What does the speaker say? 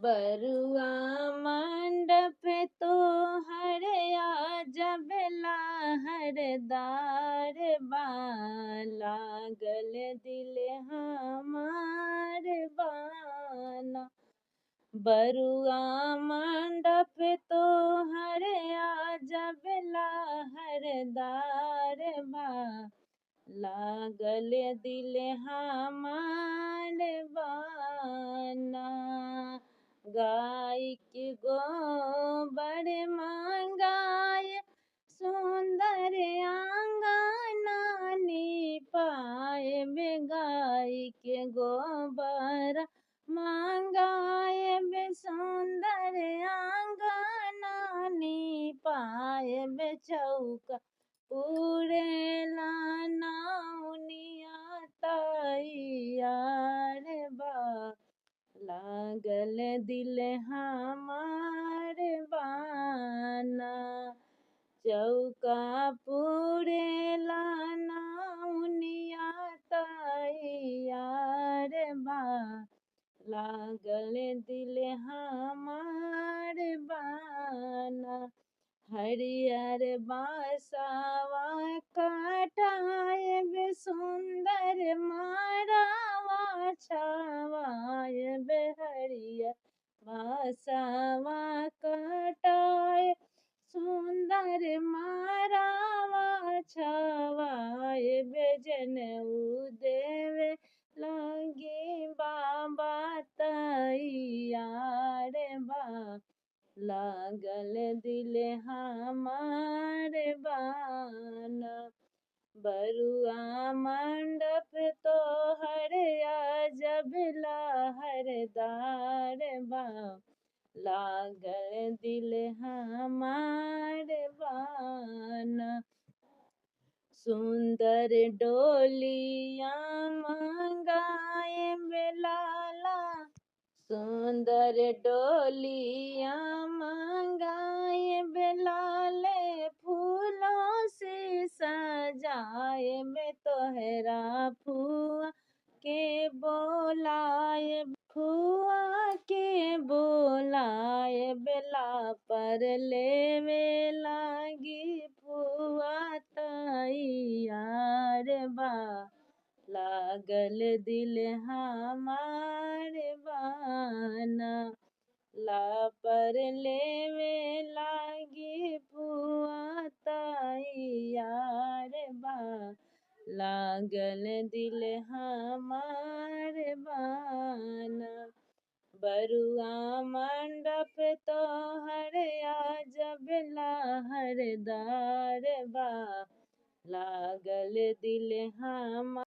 बरुआ मंडप तो हरया जब लहरदार लागल दिल हमार बाना। बरुआ मंडप तो हरया जब लहरदार लागल दिल हमार बाना। गाय के गोबर मंगाय सुंदर आंगना निपाय बे। गाय के गोबर मंगाय बे सुंदर आंगना निपाय बे। चौका पूरेला नाउनिया तैयार लागल दिल हमार बाना। चौका पूरेला नाउनिया तैयार लागल दिल हमार बाना। हरियर बांसवा कटाय बे सुंदर मारावा छावाय बे। हरियर बांसवा कटाय सुंदर मारावा छावाय बे। जनेऊ देवे लागी बाबा तैयार लागल दिल हमार बाना। बरुआ मंडप तो हरया जब लहरदार लागल दिल हमार बाना। सुंदर डोलिया मंगाय बेलाला सुंदर डोलिया मंगाय बेलाले फूलों से सजाए बे। तोहरा फुआ के बोलाय फुआ के बोलाय बेला पर लेवे लागी फुआ तैयार लागल दिल हमार बाना। ला पर लेवे लागी फुआ तैयार लागल दिल हमार बाना। बरुआ मंडप तो हरया जब लहरदार लागल दिल हमार